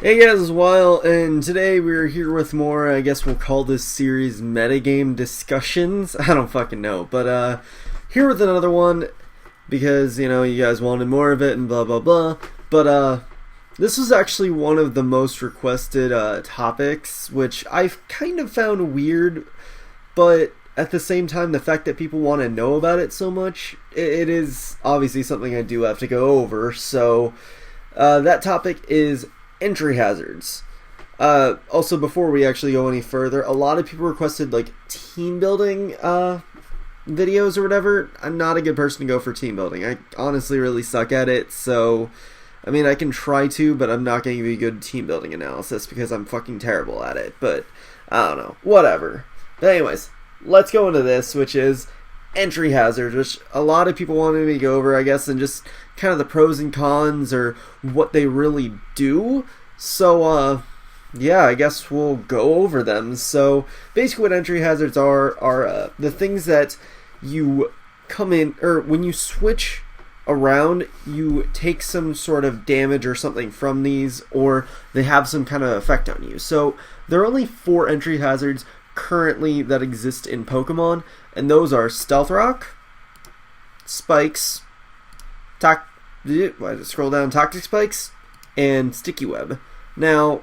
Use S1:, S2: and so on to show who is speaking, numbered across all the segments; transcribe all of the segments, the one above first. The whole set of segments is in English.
S1: Hey guys, it's Weil, and today we're here with more, I guess we'll call this series Metagame Discussions. I don't fucking know, but here with another one, because, you know, you guys wanted more of it and blah blah blah, but this was actually one of the most requested topics, which I've kind of found weird, but at the same time, the fact that people want to know about it so much, it is obviously something I do have to go over, so that topic is entry hazards. Also, before we actually go any further, a lot of people requested like team building videos or whatever. I'm not a good person to go for team building. I honestly really suck at it, so I mean I can try to, but I'm not going to give you good team building analysis because I'm fucking terrible at it. But I don't know, whatever. But anyways, let's go into this, which is entry hazards, which a lot of people wanted me to go over, I guess, and just kind of the pros and cons or what they really do. So yeah, I guess we'll go over them. So basically what entry hazards are the things that you come in, or when you switch around, you take some sort of damage or something from these, or they have some kind of effect on you. So there are only 4 entry hazards currently that exist in Pokemon, and those are Stealth Rock, Spikes, scroll down, Toxic Spikes, and Sticky Web. Now,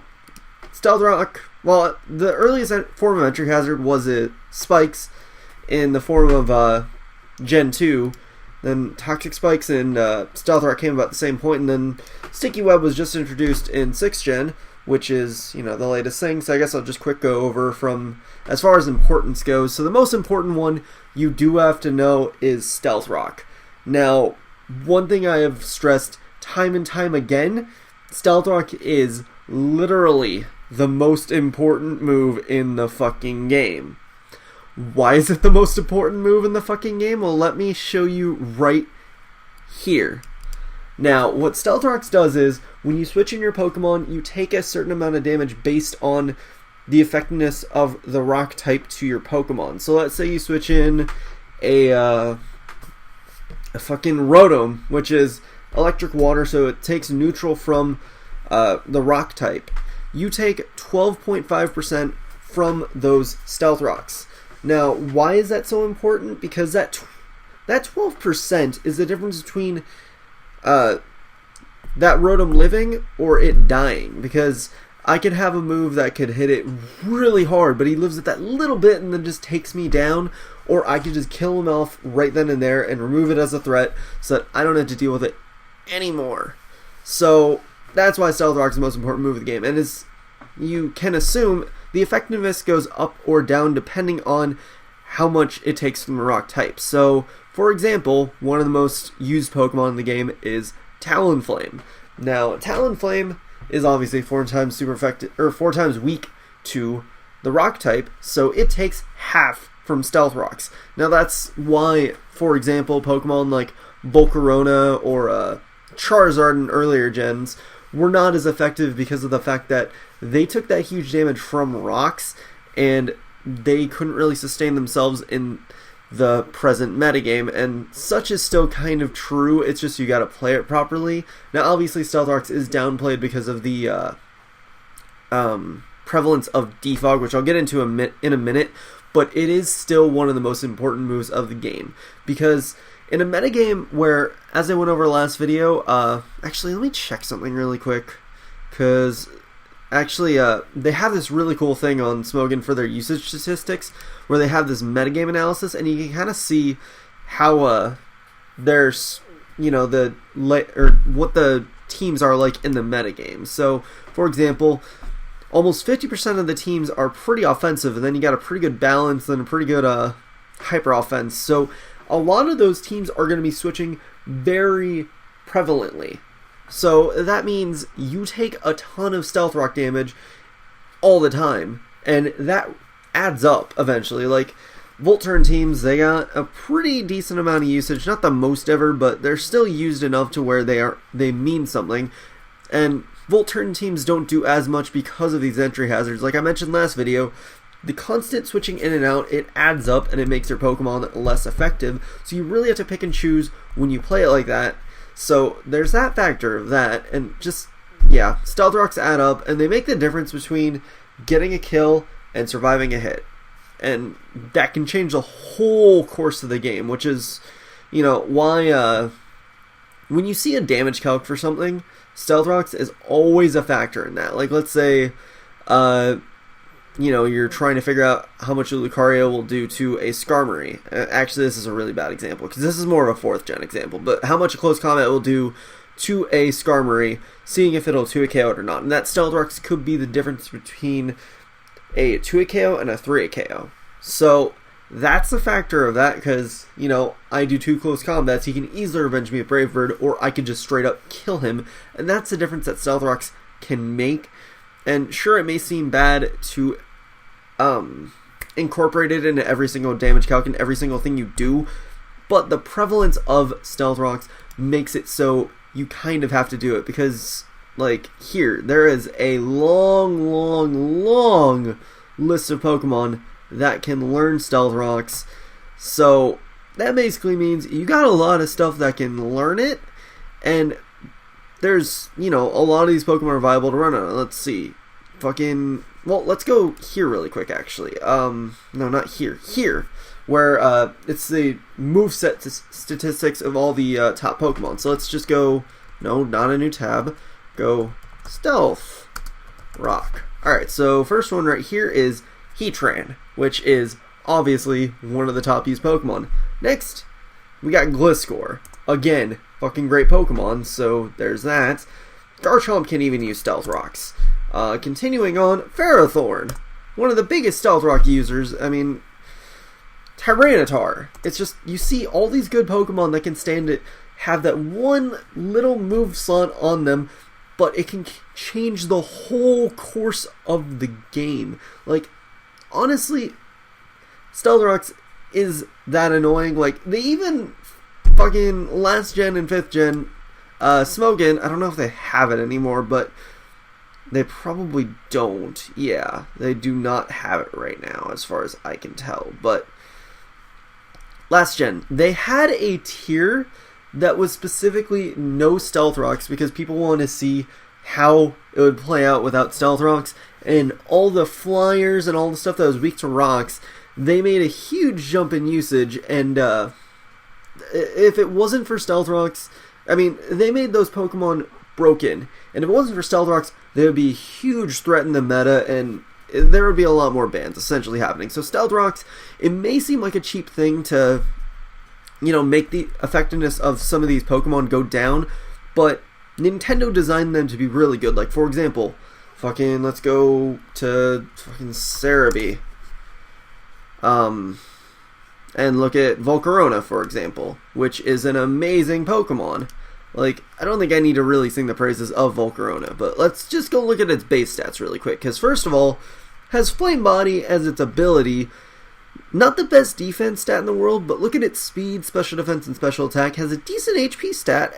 S1: Stealth Rock, well, the earliest form of entry hazard was Spikes in the form of Gen 2, then Toxic Spikes and Stealth Rock came about at the same point, and then Sticky Web was just introduced in 6th Gen, which is, you know, the latest thing. So I guess I'll just quick go over from as far as importance goes. So the most important one you do have to know is Stealth Rock. Now, one thing I have stressed time and time again, Stealth Rock is literally the most important move in the fucking game. Why is it the most important move in the fucking game? Well, let me show you right here. Now, what Stealth Rocks does is, when you switch in your Pokemon, you take a certain amount of damage based on the effectiveness of the rock type to your Pokemon. So let's say you switch in a fucking Rotom, which is electric water, so it takes neutral from the rock type. You take 12.5% from those Stealth Rocks. Now, why is that so important? Because that 12% is the difference between that Rotom living or it dying, because I could have a move that could hit it really hard, but he lives at that little bit and then just takes me down, or I could just kill him off right then and there and remove it as a threat so that I don't have to deal with it anymore. So that's why Stealth Rock is the most important move of the game, and as you can assume, the effectiveness goes up or down depending on how much it takes from the rock type. So, for example, one of the most used Pokemon in the game is Talonflame. Now, Talonflame is obviously 4 times super effective, or 4 times weak to the rock type, so it takes half from Stealth Rocks. Now, that's why, for example, Pokemon like Volcarona or Charizard in earlier gens were not as effective, because of the fact that they took that huge damage from rocks and they couldn't really sustain themselves in the present metagame, and such is still kind of true. It's just you gotta play it properly. Now, obviously, Stealth Rocks is downplayed because of the prevalence of Defog, which I'll get into in a minute, but it is still one of the most important moves of the game, because in a metagame where, as I went over last video, actually, let me check something really quick, because actually, they have this really cool thing on Smogon for their usage statistics, where they have this metagame analysis, and you can kind of see how there's, you know, what the teams are like in the metagame. So, for example, almost 50% of the teams are pretty offensive, and then you got a pretty good balance and a pretty good hyper offense. So a lot of those teams are going to be switching very prevalently. So that means you take a ton of Stealth Rock damage all the time, and that adds up eventually. Like, Volturn teams, they got a pretty decent amount of usage, not the most ever, but they're still used enough to where they mean something. And Volturn teams don't do as much because of these entry hazards. Like I mentioned last video, the constant switching in and out, it adds up and it makes your Pokemon less effective. So you really have to pick and choose when you play it like that. So there's that factor of that, and just yeah, Stealth Rocks add up, and they make the difference between getting a kill and surviving a hit. And that can change the whole course of the game, which is, why when you see a damage calc for something, Stealth Rocks is always a factor in that. Like, let's say, you're trying to figure out how much a Lucario will do to a Skarmory. Actually, this is a really bad example, because this is more of a 4th gen example, but how much a close combat will do to a Skarmory, seeing if it'll 2-hit KO it or not. And that Stealth Rocks could be the difference between a 2-hit KO and a 3-hit KO. So that's the factor of that, because, I do 2 close combats, he can easily revenge me with Brave Bird, or I could just straight up kill him, and that's the difference that Stealth Rocks can make. And sure, it may seem bad to incorporate it into every single damage calc and every single thing you do, but the prevalence of Stealth Rocks makes it so you kind of have to do it, because, like, here, there is a long, long, long list of Pokemon that can learn Stealth Rocks, so that basically means you got a lot of stuff that can learn it, and there's, a lot of these Pokemon are viable to run on. Let's see. Well, let's go here really quick, actually. No, not here. Here, where it's the moveset statistics of all the top Pokemon. So let's just go, no, not a new tab. Go Stealth Rock. Alright, so first one right here is Heatran, which is obviously one of the top used Pokemon. Next, we got Gliscor. Again, fucking great Pokemon, so there's that. Garchomp can even use Stealth Rocks. Continuing on, Ferrothorn. One of the biggest Stealth Rock users. I mean, Tyranitar. It's just, you see all these good Pokemon that can stand it, have that one little move slot on them, but it can change the whole course of the game. Like, honestly, Stealth Rocks is that annoying. Like, they even fucking last gen and 5th gen, Smogon, I don't know if they have it anymore, but they probably don't. Yeah, they do not have it right now, as far as I can tell. But last gen, they had a tier that was specifically no Stealth Rocks, because people wanted to see how it would play out without Stealth Rocks, and all the flyers and all the stuff that was weak to rocks, they made a huge jump in usage. And if it wasn't for Stealth Rocks, I mean, they made those Pokemon broken, and if it wasn't for Stealth Rocks, they would be a huge threat in the meta, and there would be a lot more bans essentially happening. So Stealth Rocks, it may seem like a cheap thing to, make the effectiveness of some of these Pokemon go down, but Nintendo designed them to be really good. Like, for example, let's go to fucking Cerebi. And look at Volcarona, for example, which is an amazing Pokemon. Like, I don't think I need to really sing the praises of Volcarona, but let's just go look at its base stats really quick, because first of all, has Flame Body as its ability. Not the best defense stat in the world, but look at its speed, special defense, and special attack. Has a decent HP stat.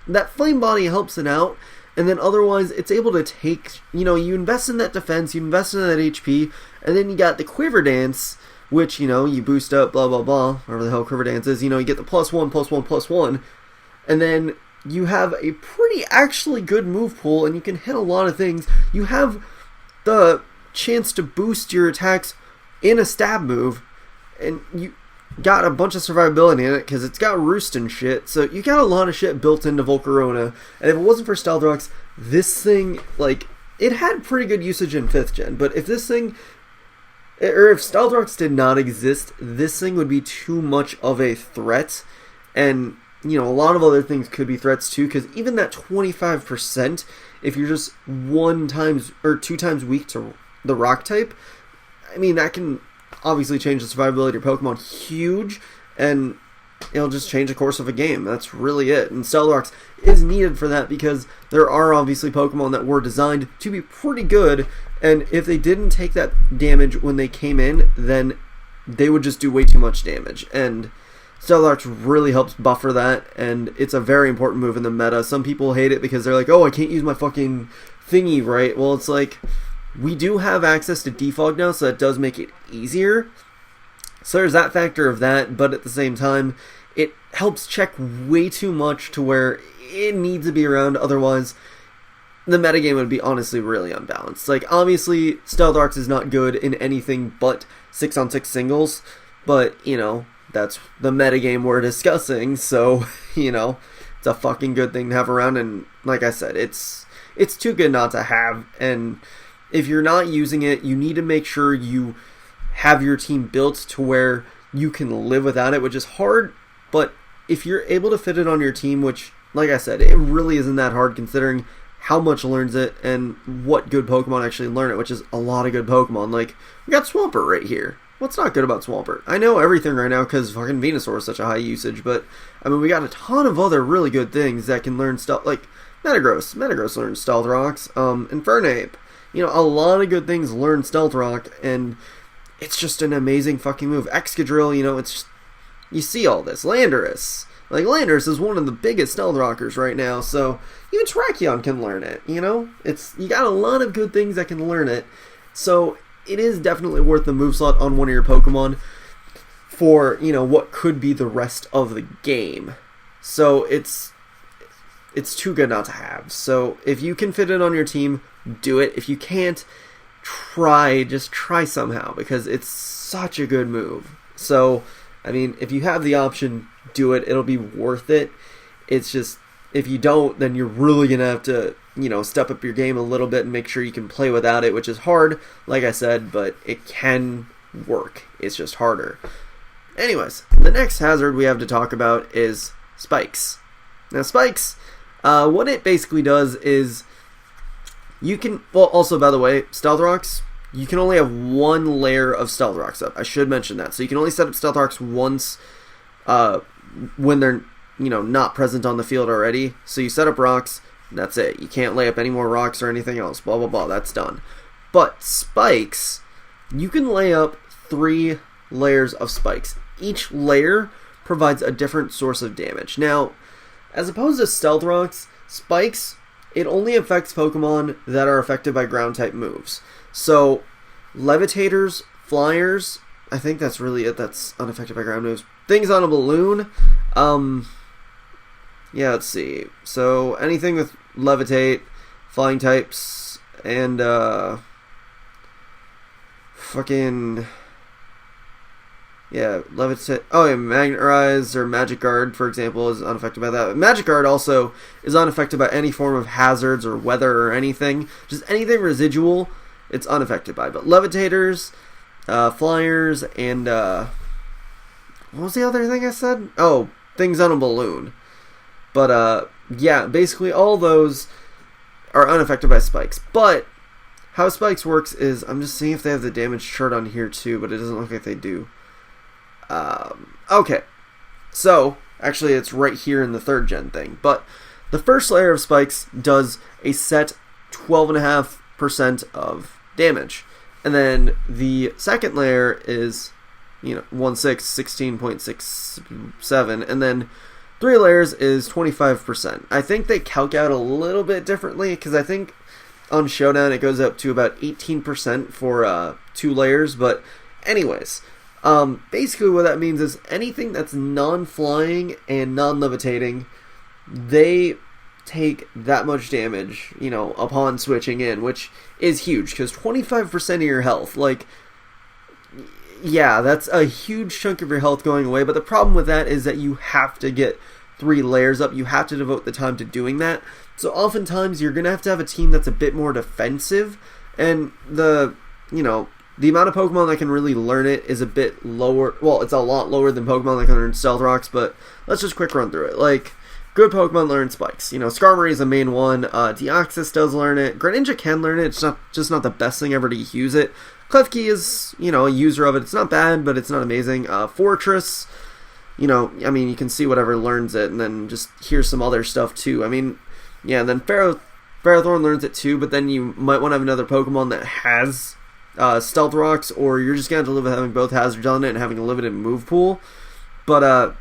S1: That Flame Body helps it out, and then otherwise it's able to take, you invest in that defense, you invest in that HP, and then you got the Quiver Dance, which, you boost up, blah, blah, blah, whatever the hell Quiver Dance is, you get the +1, +1, +1, and then you have a pretty actually good move pool, and you can hit a lot of things. You have the chance to boost your attacks in a stab move, and you got a bunch of survivability in it, because it's got Roost and shit, so you got a lot of shit built into Volcarona, and if it wasn't for Stealth Rocks, this thing, like, it had pretty good usage in 5th gen, but if this thing, or if Stealth Rocks did not exist, this thing would be too much of a threat, and a lot of other things could be threats too, because even that 25%, if you're just 1 times or 2 times weak to the rock type, I mean, that can obviously change the survivability of your Pokemon huge, and it'll just change the course of a game. That's really it. And Stealth Rocks is needed for that, because there are obviously Pokemon that were designed to be pretty good, and if they didn't take that damage when they came in, then they would just do way too much damage. And Stealth Rocks really helps buffer that, and it's a very important move in the meta. Some people hate it because they're like, oh, I can't use my fucking thingy, right? Well, it's like, we do have access to Defog now, so that does make it easier. So there's that factor of that, but at the same time, it helps check way too much to where it needs to be around. Otherwise, the metagame would be honestly really unbalanced. Like, obviously, Stealth Rocks is not good in anything but 6-on-6 singles, but, you know, that's the metagame we're discussing, so, you know, it's a fucking good thing to have around, and like I said, it's too good not to have, and if you're not using it, you need to make sure you have your team built to where you can live without it, which is hard, but if you're able to fit it on your team, which, like I said, it really isn't that hard considering how much learns it and what good Pokemon actually learn it, which is a lot of good Pokemon. Like, we got Swampert right here. What's not good about Swampert? I know everything right now because fucking Venusaur is such a high usage, but, I mean, we got a ton of other really good things that can learn stuff, like Metagross. Metagross learns Stealth Rocks, Infernape. You know, a lot of good things learn Stealth Rock, and it's just an amazing fucking move. Excadrill, you know, it's just, you see all this. Landorus. Like, Landorus is one of the biggest Stealth Rockers right now, so even Terrakion can learn it, you know? You got a lot of good things that can learn it, so it is definitely worth the move slot on one of your Pokemon for, you know, what could be the rest of the game. So it's too good not to have. So if you can fit it on your team, do it. If you can't, just try somehow, because it's such a good move. So, I mean, if you have the option, do it. It'll be worth it. It's just, if you don't, then you're really going to have to, you know, step up your game a little bit and make sure you can play without it, which is hard, like I said, but it can work. It's just harder. Anyways, the next hazard we have to talk about is Spikes. Now, Spikes, what it basically does is you can, well, also, by the way, Stealth Rocks, you can only have one layer of Stealth Rocks up. I should mention that. So you can only set up Stealth Rocks once when they're, you know, not present on the field already. So you set up rocks, that's it. You can't lay up any more rocks or anything else, blah, blah, blah, that's done. But Spikes, you can lay up 3 layers of Spikes. Each layer provides a different source of damage. Now, as opposed to Stealth Rocks, Spikes, it only affects Pokemon that are affected by Ground-type moves. So, Levitators, Flyers, I think that's really it that's unaffected by ground moves. Things on a balloon, yeah, let's see. So, anything with Levitate, Flying types, and, yeah, Levitate. Oh, yeah, Magnetize or Magic Guard, for example, is unaffected by that. Magic Guard also is unaffected by any form of hazards or weather or anything. Just anything residual, it's unaffected by. But Levitators, Flyers, and, what was the other thing I said? Oh, things on a balloon. But, yeah, basically all those are unaffected by Spikes. But how Spikes works is, I'm just seeing if they have the damage chart on here too, but it doesn't look like they do. Okay, so actually it's right here in the 3rd gen thing, but the first layer of Spikes does a set 12.5% of damage, and then the second layer is, you know, 16.67, and then 3 layers is 25%. I think they calc out a little bit differently, because I think on Showdown it goes up to about 18% for 2 layers, but anyways, basically what that means is anything that's non-flying and non-levitating, they take that much damage, you know, upon switching in, which is huge, because 25% of your health, like, yeah, that's a huge chunk of your health going away, but the problem with that is that you have to get 3 layers up, you have to devote the time to doing that, so oftentimes you're going to have a team that's a bit more defensive, and the amount of Pokemon that can really learn it is a bit lower. Well, it's a lot lower than Pokemon that can learn Stealth Rocks, but let's just quick run through it. Like, good Pokemon learn Spikes. You know, Skarmory is the main one. Deoxys does learn it. Greninja can learn it. It's just not the best thing ever to use it. Klefki is, you know, a user of it. It's not bad, but it's not amazing. Fortress, you know, I mean, you can see whatever learns it, and then just here's some other stuff too. I mean, yeah, and then Ferrothorn learns it too, but then you might want to have another Pokemon that has Stealth Rocks, or you're just going to have to live with having both hazards on it and having a limited move pool. But,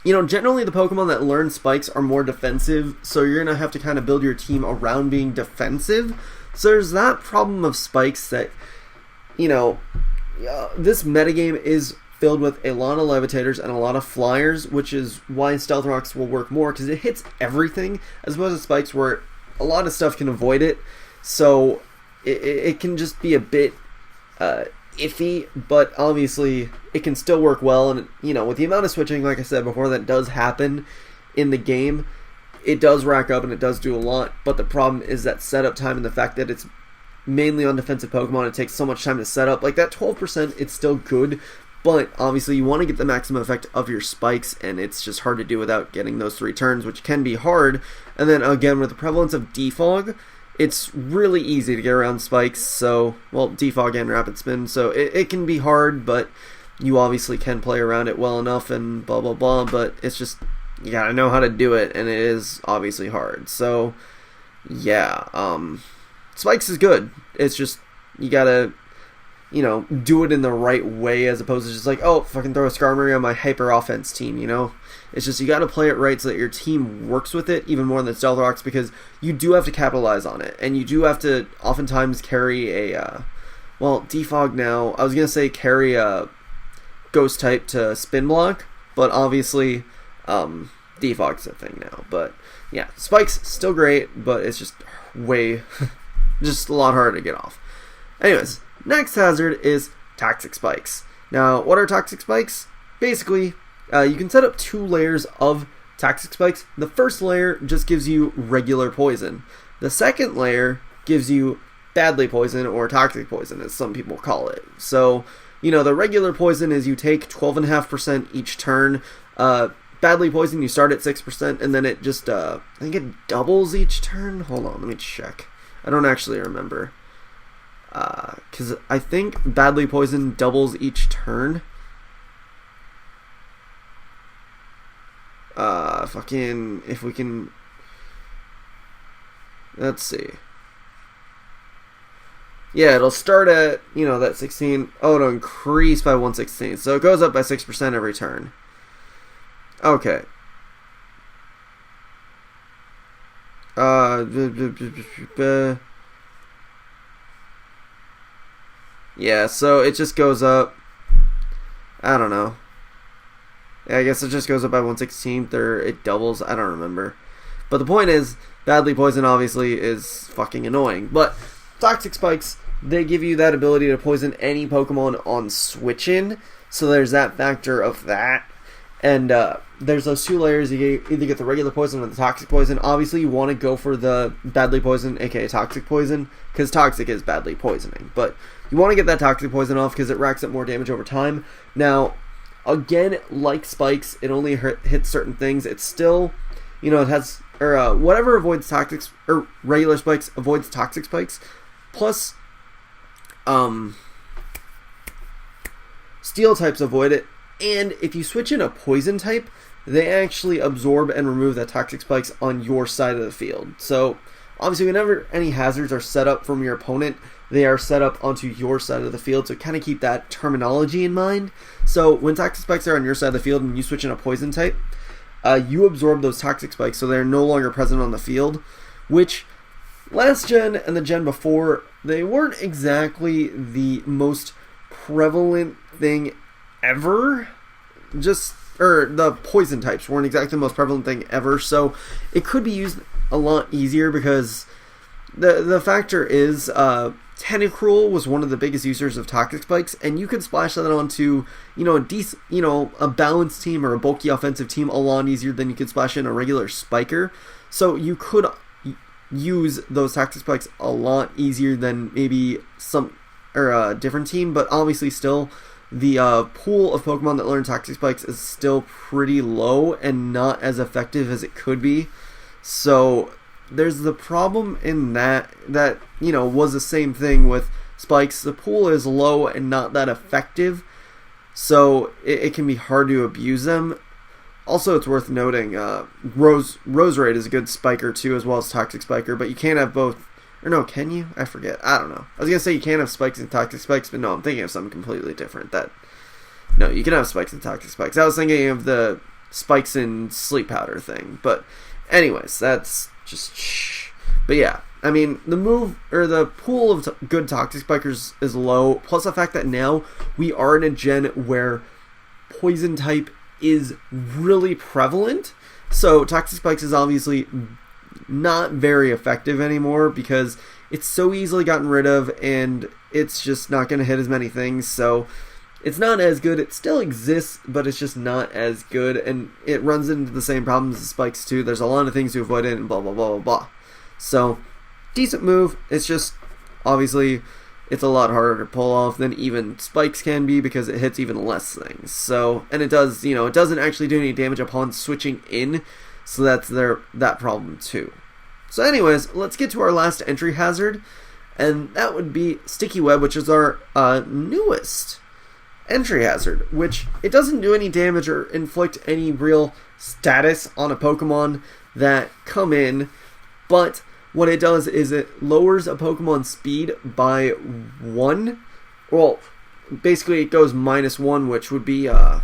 S1: you know, generally the Pokemon that learn Spikes are more defensive, so you're going to have to kind of build your team around being defensive. So there's that problem of Spikes that, you know, this metagame is filled with a lot of Levitators and a lot of Flyers, which is why Stealth Rocks will work more, because it hits everything, as opposed to Spikes where a lot of stuff can avoid it, so it can just be a bit iffy, but obviously it can still work well. And with the amount of switching, like I said before, that does happen in the game, it does rack up and it does do a lot. But the problem is that setup time and the fact that it's mainly on defensive Pokemon. It takes so much time to set up. Like that 12%, it's still good, but obviously you want to get the maximum effect of your spikes, and it's just hard to do without getting those 3 turns, which can be hard. And then again, with the prevalence of Defog, it's really easy to get around spikes. So, well, Defog and Rapid Spin, so it can be hard, but you obviously can play around it well enough and blah blah blah, but it's just, you gotta know how to do it, and it is obviously hard. So yeah, spikes is good. It's just, you gotta, do it in the right way, as opposed to just like, oh, fucking throw a Skarmory on my hyper offense team, It's just, you gotta play it right so that your team works with it even more than Stealth Rocks, because you do have to capitalize on it, and you do have to oftentimes carry a, Defog now, I was gonna say carry a Ghost type to Spin Block, but obviously, Defog's a thing now. But yeah, spikes still great, but it's just just a lot harder to get off. Anyways, next hazard is Toxic Spikes. Now, what are Toxic Spikes? Basically, you can set up 2 layers of Toxic Spikes. The first layer just gives you regular poison. The second layer gives you Badly Poison, or Toxic Poison, as some people call it. So, the regular poison is you take 12.5% each turn. Badly Poison, you start at 6%, and then it just, I think it doubles each turn? Hold on, let me check. I don't actually remember. Because I think Badly Poison doubles each turn. If we can... Let's see. Yeah, it'll start at, that 16. Oh, it'll increase by 1/16. So it goes up by 6% every turn. Okay. Yeah, so it just goes up. I don't know. Yeah, I guess it just goes up by 1/16, or it doubles. I don't remember. But the point is, Badly Poison obviously is fucking annoying. But Toxic Spikes, they give you that ability to poison any Pokemon on switch-in. So there's that factor of that. And there's those 2 layers. You either get the regular poison or the Toxic Poison. Obviously, you want to go for the Badly Poison, aka Toxic Poison, because Toxic is badly poisoning. But you want to get that Toxic Poison off because it racks up more damage over time. Now, again, like Spikes, it only hits certain things. It's still, it has, or whatever avoids Toxic, or regular Spikes avoids Toxic Spikes. Plus, Steel types avoid it. And if you switch in a Poison type, they actually absorb and remove the Toxic Spikes on your side of the field. So, obviously, whenever any hazards are set up from your opponent, they are set up onto your side of the field. So, kind of keep that terminology in mind. So, when Toxic Spikes are on your side of the field and you switch in a Poison type, you absorb those Toxic Spikes, so they're no longer present on the field. Which, last gen and the gen before, they weren't exactly the most prevalent thing ever. The Poison types weren't exactly the most prevalent thing ever, so it could be used a lot easier, because the factor is Tentacruel was one of the biggest users of Toxic Spikes, and you could splash that onto a balanced team or a bulky offensive team a lot easier than you could splash in a regular Spiker. So you could use those Toxic Spikes a lot easier than maybe a different team, but obviously still, the pool of Pokemon that learn Toxic Spikes is still pretty low and not as effective as it could be. So there's the problem in that was the same thing with Spikes. The pool is low and not that effective, so it can be hard to abuse them. Also, it's worth noting, Roserade is a good Spiker too, as well as Toxic Spiker, but you can't have both. Or no, can you? I forget. I don't know. I was going to say you can't have Spikes and Toxic Spikes, but no, I'm thinking of something completely different. No, you can have Spikes and Toxic Spikes. I was thinking of the Spikes and Sleep Powder thing. But anyways, that's just shh. But yeah, I mean, the pool of good Toxic Spikers is low, plus the fact that now we are in a gen where Poison type is really prevalent. So Toxic Spikes is obviously not very effective anymore because it's so easily gotten rid of and it's just not going to hit as many things. So it's not as good. It still exists, but it's just not as good, and it runs into the same problems as spikes too. There's a lot of things to avoid it and blah blah blah blah blah. So decent move. It's just obviously it's a lot harder to pull off than even spikes can be because it hits even less things. So, and it does, it doesn't actually do any damage upon switching in. So that's that problem too. So anyways, let's get to our last entry hazard, and that would be Sticky Web, which is our newest entry hazard, which it doesn't do any damage or inflict any real status on a Pokemon that come in, but what it does is it lowers a Pokemon's speed by 1. Well, basically it goes -1, which would be I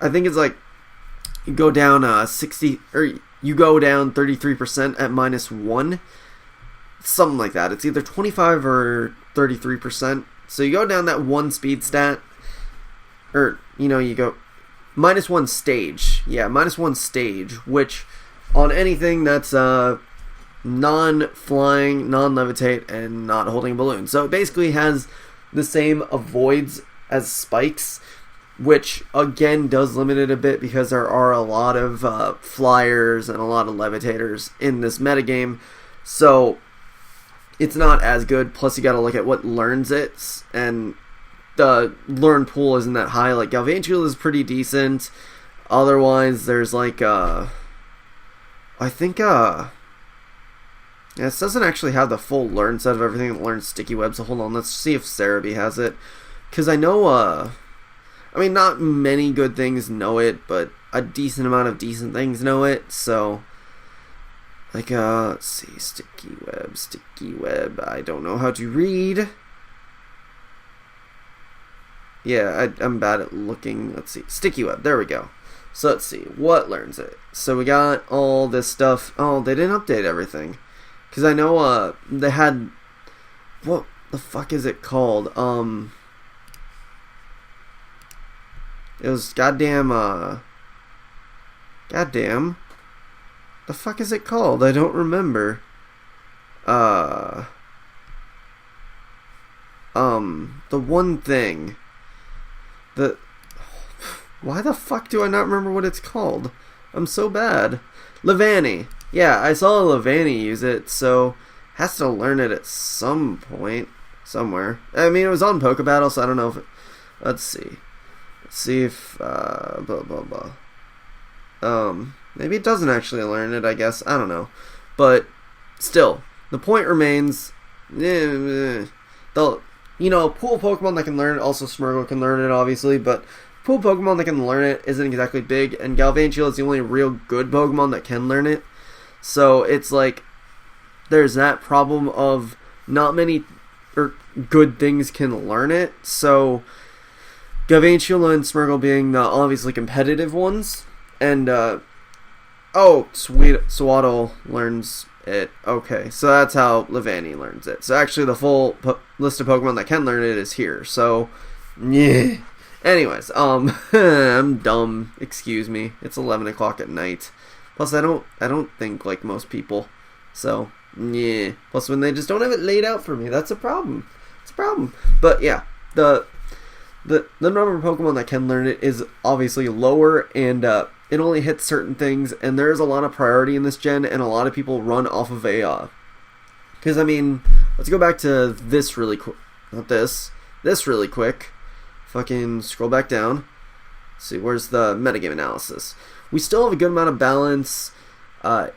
S1: think it's like you go down 60, or you go down 33% at -1, something like that. It's either 25 or 33%. So you go down that 1 speed stat, or you go -1 stage. Yeah, -1 stage, which on anything that's non-flying, non-levitate, and not holding a balloon. So it basically has the same avoids as spikes, which again does limit it a bit because there are a lot of flyers and a lot of levitators in this metagame. So it's not as good. Plus you gotta look at what learns it, and the learn pool isn't that high. Like Galvantula is pretty decent. Otherwise there's like I think this doesn't actually have the full learn set of everything that learns Sticky Web, so hold on, let's see if Cerebi has it. Because I know, not many good things know it, but a decent amount of decent things know it, so, like, let's see, Sticky Web, I don't know how to read. Yeah, I'm bad at looking, let's see, Sticky Web, there we go. So let's see, what learns it? So we got all this stuff. Oh, they didn't update everything. Because I know they had... What the fuck is it called? It was goddamn... Goddamn. The fuck is it called? I don't remember. The one thing. Why the fuck do I not remember what it's called? I'm so bad. Levani. Yeah, I saw Levani use it, so has to learn it at some point. Somewhere. I mean, it was on Pokebattle, so I don't know if it... Let's see. Let's see if... blah, blah, blah. Maybe it doesn't actually learn it, I guess. I don't know. But, still, the point remains... pool Pokemon that can learn it, also Smeargle can learn it, obviously, but... Pool Pokemon that can learn it isn't exactly big, and Galvantula is the only real good Pokemon that can learn it. So it's like there's that problem of not many good things can learn it. So Galvantula and Smeargle being the obviously competitive ones, and sweet, Swaddle learns it. Okay, so that's how Levani learns it. So actually, the full list of Pokemon that can learn it is here. So yeah. Anyways, I'm dumb. Excuse me. It's 11 o'clock at night. Plus, I don't think like most people. So, yeah. Plus, when they just don't have it laid out for me, that's a problem. It's a problem. But yeah, the number of Pokemon that can learn it is obviously lower, and it only hits certain things. And there is a lot of priority in this gen, and a lot of people run off of a. Because let's go back to this really quick. Not this. This really quick. Fucking scroll back down. Let's see, where's the metagame analysis? We still have a good amount of balance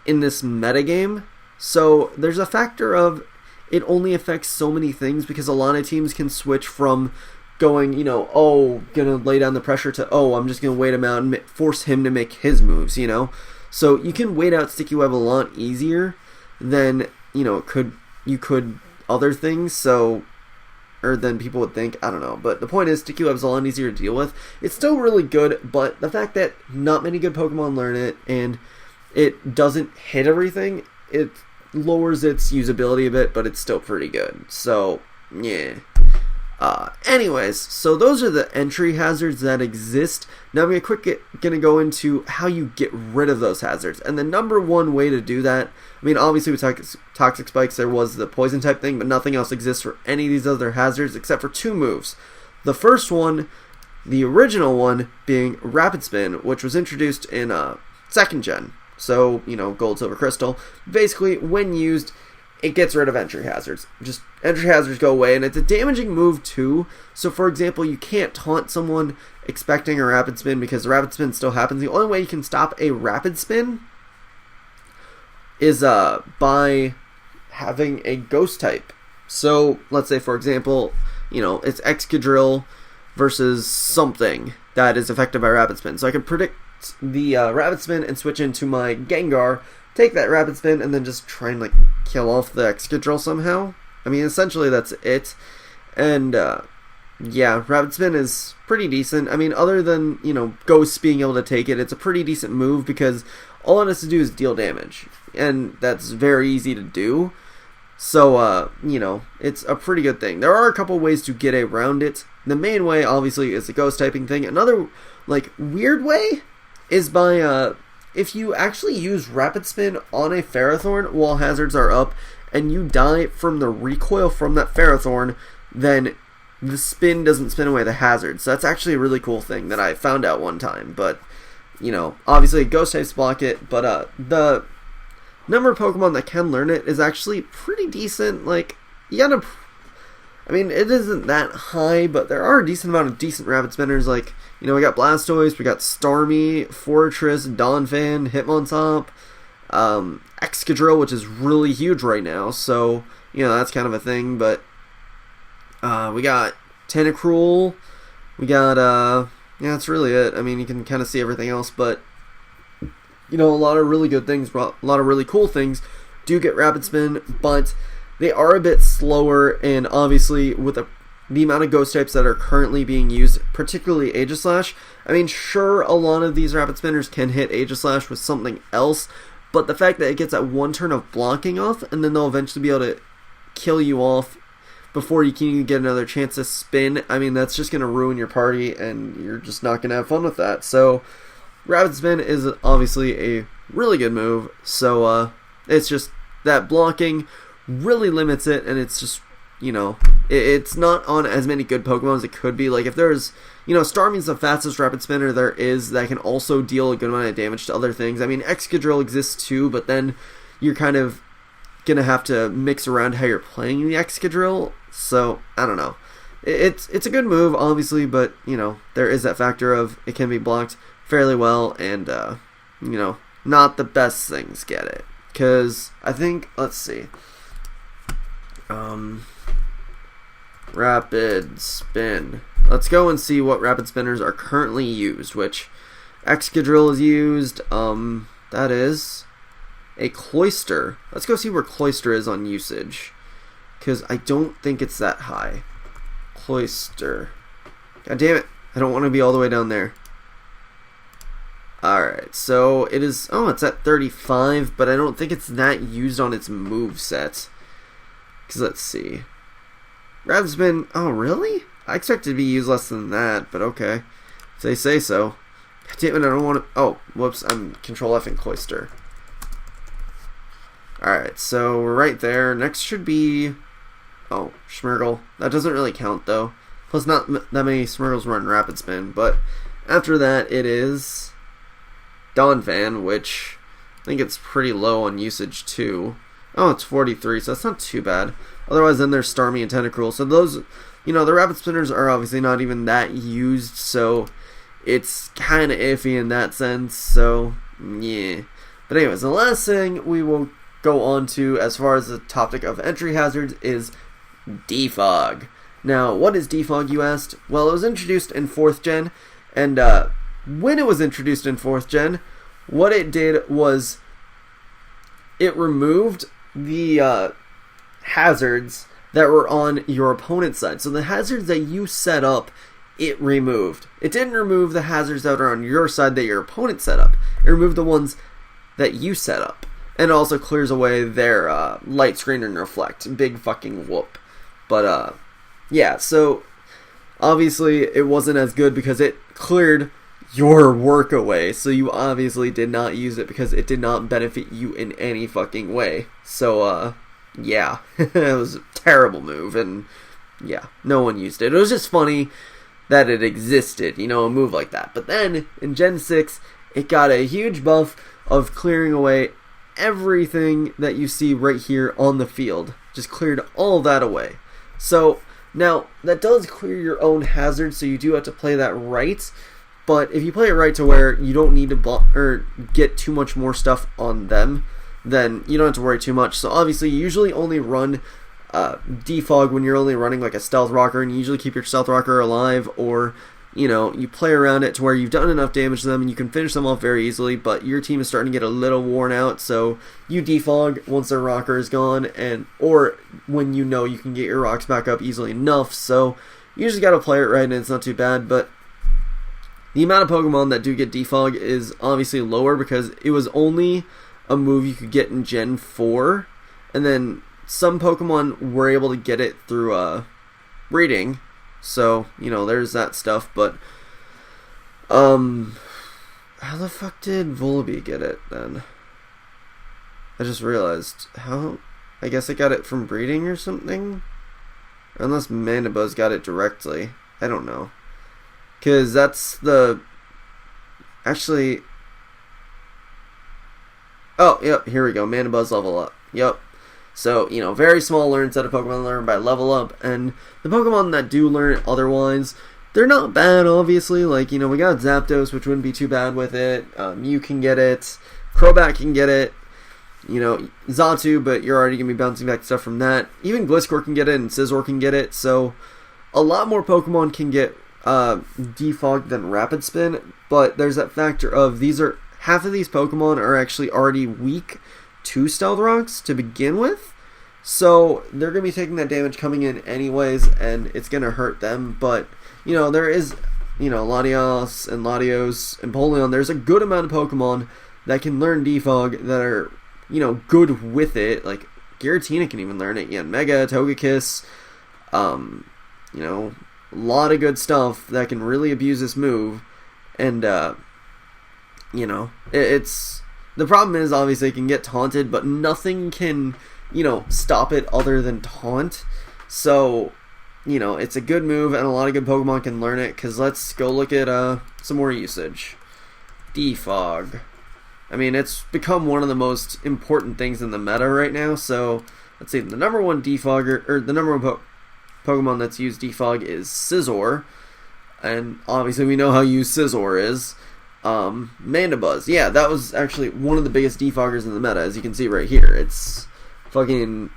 S1: in this metagame. So there's a factor of it only affects so many things because a lot of teams can switch from going, gonna lay down the pressure to, I'm just gonna wait him out and force him to make his moves, So you can wait out Sticky Web a lot easier than, you could other things. So... or than people would think, I don't know. But the point is, Sticky Web's a lot easier to deal with. It's still really good, but the fact that not many good Pokemon learn it, and it doesn't hit everything, it lowers its usability a bit, but it's still pretty good. So, yeah. Anyways, so those are the entry hazards that exist. Now I'm gonna go into how you get rid of those hazards. And the number one way to do that, I mean, obviously with Toxic Spikes there was the poison type thing, but nothing else exists for any of these other hazards except for 2 moves. The first one, the original one, being Rapid Spin, which was introduced in 2nd gen. So, gold, silver, crystal. Basically, when used, it gets rid of entry hazards. Just entry hazards go away, and it's a damaging move too. So for example, you can't taunt someone expecting a rapid spin because the rapid spin still happens. The only way you can stop a rapid spin is by having a ghost type. So let's say for example, it's Excadrill versus something that is affected by rapid spin. So I can predict the rapid spin and switch into my Gengar, take that rapid spin, and then just try and kill off the Excadrill somehow. I mean, essentially that's it. And yeah, rapid spin is pretty decent. I mean, other than Ghost being able to take it, it's a pretty decent move because all it has to do is deal damage, and that's very easy to do. So it's a pretty good thing. There are a couple ways to get around it. The main way, obviously, is the ghost typing thing. Another weird way is by if you actually use Rapid Spin on a Ferrothorn while hazards are up, and you die from the recoil from that Ferrothorn, then the spin doesn't spin away the hazard. So that's actually a really cool thing that I found out one time. But, obviously ghost types block it, but the number of Pokemon that can learn it is actually pretty decent. It isn't that high, but there are a decent amount of decent Rapid Spinners. We got Blastoise, we got Starmie, Fortress, Donphan, Hitmontop, Excadrill, which is really huge right now, so, that's kind of a thing, but, we got Tentacruel, we got, that's really it. I mean, you can kind of see everything else, but, a lot of really good things, a lot of really cool things do get Rapid Spin, but they are a bit slower, and obviously, with the amount of ghost types that are currently being used, particularly Aegislash, I mean, sure, a lot of these Rapid Spinners can hit Aegislash with something else, but the fact that it gets that one turn of blocking off, and then they'll eventually be able to kill you off before you can even get another chance to spin, I mean, that's just going to ruin your party, and you're just not going to have fun with that. So, Rapid Spin is obviously a really good move, so it's just that blocking really limits it, and it's just, it's not on as many good Pokemon as it could be. If there's, Starmie's the fastest Rapid Spinner there is that can also deal a good amount of damage to other things. I mean, Excadrill exists too, but then you're kind of gonna have to mix around how you're playing the Excadrill, so, I don't know. It's a good move, obviously, but, there is that factor of it can be blocked fairly well, and, not the best things get it. Because, I think, let's see. Rapid Spin. Let's go and see what Rapid Spinners are currently used, which Excadrill is used. That is a Cloyster. Let's go see where Cloyster is on usage, because I don't think it's that high. Cloyster. God damn it. I don't want to be all the way down there. Alright, so it is, it's at 35, but I don't think it's that used on its moveset. Because let's see. Rapid Spin, oh really? I expected to be used less than that, but okay. If they say so. God damn it, I don't want to, oh, whoops, I'm Control F and Cloyster. Alright, so we're right there. Next should be, Schmirgle. That doesn't really count though. Plus not that many Smirgles run Rapid Spin, but after that it is Donphan, which I think it's pretty low on usage too. Oh, it's 43, so that's not too bad. Otherwise, then there's Starmie and Tentacruel. So those, the Rapid Spinners are obviously not even that used, so it's kind of iffy in that sense, so, yeah. But anyways, the last thing we will go on to as far as the topic of entry hazards is Defog. Now, what is Defog, you asked? Well, it was introduced in 4th gen, and when it was introduced in 4th gen, what it did was it removed the hazards that were on your opponent's side. So the hazards that you set up, it removed. It didn't remove the hazards that are on your side that your opponent set up. It removed the ones that you set up. And it also clears away their light screen and reflect. Big fucking whoop. But, yeah, so obviously it wasn't as good because it cleared your work away, so you obviously did not use it because it did not benefit you in any fucking way. So, yeah, it was a terrible move, and yeah, no one used it. It was just funny that it existed, you know, a move like that. But then, in Gen 6, it got a huge buff of clearing away everything that you see right here on the field. Just cleared all that away. So, now, that does clear your own hazard, so you do have to play that right. But if you play it right to where you don't need to block or get too much more stuff on them, then you don't have to worry too much. So obviously, you usually only run Defog when you're only running like a Stealth Rocker, and you usually keep your Stealth Rocker alive, or you know, you play around it to where you've done enough damage to them and you can finish them off very easily, but your team is starting to get a little worn out, so you defog once their rocker is gone, and or when you know you can get your rocks back up easily enough. So you just gotta play it right and it's not too bad. But the amount of Pokemon that do get defog is obviously lower because it was only a move you could get in Gen 4, and then some Pokemon were able to get it through breeding. So, you know, there's that stuff, but how the fuck did Volibee get it then? I just realized. How? I guess I got it from breeding or something? Unless Mandibuzz got it directly. I don't know. Because that's the... Actually... Oh, yep, here we go. Mandibuzz level up. Yep. So, you know, very small learn set of Pokemon learn by level up, and the Pokemon that do learn it otherwise, they're not bad, obviously. Like, you know, we got Zapdos, which wouldn't be too bad with it. Mew can get it. Crobat can get it. You know, Xatu, but you're already going to be bouncing back stuff from that. Even Gliscor can get it, and Scizor can get it. So, a lot more Pokemon can get Defog than Rapid Spin, but there's that factor of half of these Pokemon are actually already weak to Stealth Rocks to begin with, so they're going to be taking that damage coming in anyways, and it's going to hurt them. But, you know, there is, you know, Latios and Latios and Polion, there's a good amount of Pokemon that can learn Defog that are, you know, good with it. Like, Giratina can even learn it. Yeah, Mega, Togekiss, you know, a lot of good stuff that can really abuse this move, and, you know, it's... The problem is, obviously, it can get taunted, but nothing can, you know, stop it other than taunt. So, you know, it's a good move, and a lot of good Pokemon can learn it, because let's go look at some more usage. Defog. I mean, it's become one of the most important things in the meta right now, so let's see. The number one Defogger, or the number one Pokemon that's used Defog is Scizor, and obviously we know how used Scizor is. Mandibuzz, yeah, that was actually one of the biggest defoggers in the meta, as you can see right here. It's fucking,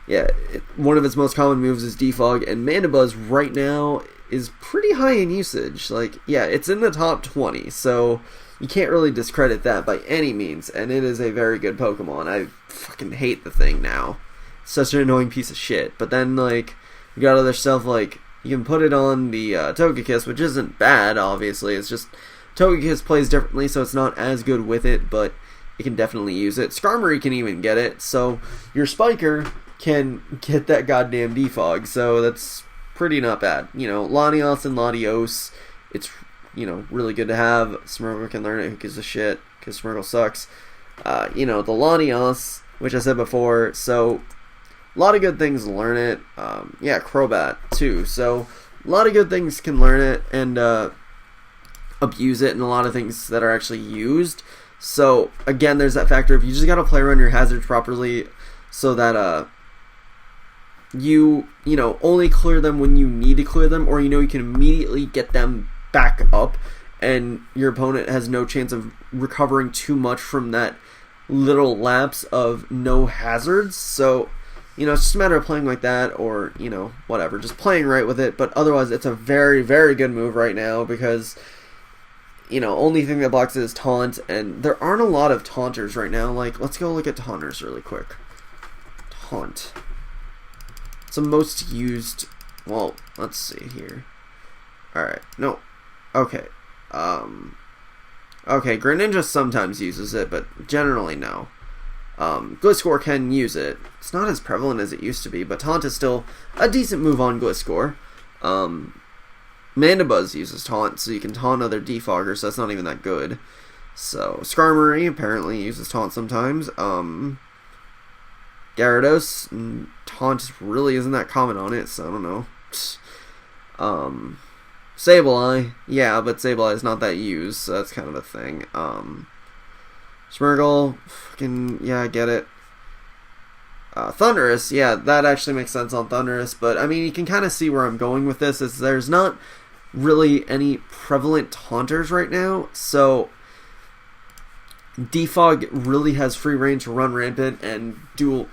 S1: yeah, one of its most common moves is defog, and Mandibuzz right now is pretty high in usage. Like, yeah, it's in the top 20, so you can't really discredit that by any means, and it is a very good Pokemon. I fucking hate the thing now. It's such an annoying piece of shit. But then, like, you got other stuff like, you can put it on the Togekiss, which isn't bad, obviously. It's just Togekiss plays differently, so it's not as good with it, but you can definitely use it. Skarmory can even get it, so your Spiker can get that goddamn defog, so that's pretty not bad. You know, Latios and Latios, it's, you know, really good to have. Smirgle can learn it, who gives a shit, because Smirgle sucks. You know, the Latios, which I said before, so a lot of good things learn it. Yeah, Crobat, too, so a lot of good things can learn it, and, abuse it, and a lot of things that are actually used. So again, there's that factor of you just gotta play around your hazards properly so that you know, only clear them when you need to clear them, or you know you can immediately get them back up and your opponent has no chance of recovering too much from that little lapse of no hazards. So, you know, it's just a matter of playing like that, or, you know, whatever, just playing right with it. But otherwise, it's a very, very good move right now because, you know, only thing that blocks it is taunt, and there aren't a lot of taunters right now. Like, let's go look at taunters really quick. Taunt. It's the most used, well, let's see here. Alright, no. Okay. Okay, Greninja sometimes uses it, but generally no. Gliscor can use it. It's not as prevalent as it used to be, but taunt is still a decent move on Gliscor. Mandibuzz uses Taunt, so you can taunt other defoggers, so that's not even that good. So, Skarmory apparently uses Taunt sometimes. Gyarados, Taunt really isn't that common on it, so I don't know. Sableye, yeah, but Sableye is not that used, so that's kind of a thing. Smeargle, fucking, yeah, I get it. Thundurus, yeah, that actually makes sense on Thundurus, but I mean, you can kind of see where I'm going with this, is there's not really any prevalent taunters right now, so Defog really has free reign to run rampant and do,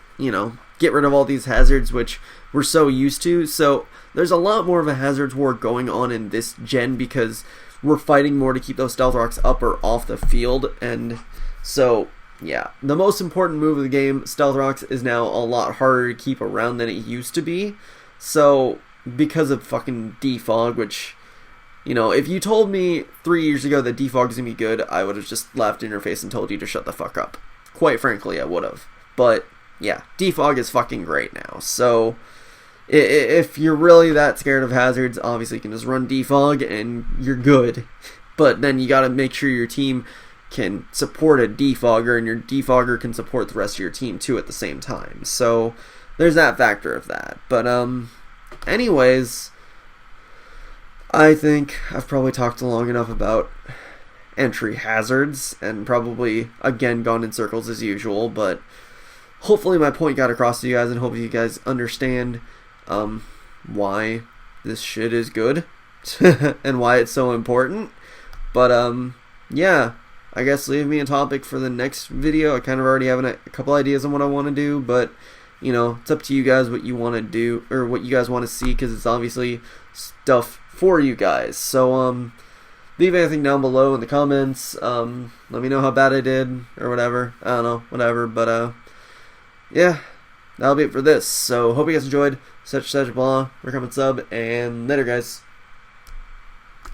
S1: get rid of all these hazards, which we're so used to. So there's a lot more of a hazards war going on in this gen because we're fighting more to keep those Stealth Rocks up or off the field. And so, yeah, the most important move of the game, Stealth Rocks, is now a lot harder to keep around than it used to be. So, because of fucking Defog, which, if you told me 3 years ago that Defog is going to be good, I would have just laughed in your face and told you to shut the fuck up. Quite frankly, I would have. But, yeah, Defog is fucking great now. So, if you're really that scared of hazards, obviously you can just run Defog and you're good. But then you gotta make sure your team can support a Defogger and your Defogger can support the rest of your team too at the same time. So, there's that factor of that. But, anyways, I think I've probably talked long enough about entry hazards and probably, again, gone in circles as usual, but hopefully my point got across to you guys and hope you guys understand why this shit is good and why it's so important. But, yeah, I guess leave me a topic for the next video. I kind of already have a couple ideas on what I want to do, but, it's up to you guys what you want to do or what you guys want to see, because it's obviously stuff for you guys. So, leave anything down below in the comments. Let me know how bad I did or whatever. I don't know, whatever. But, yeah, that'll be it for this. So, hope you guys enjoyed. Such blah. Recommend sub, and later, guys.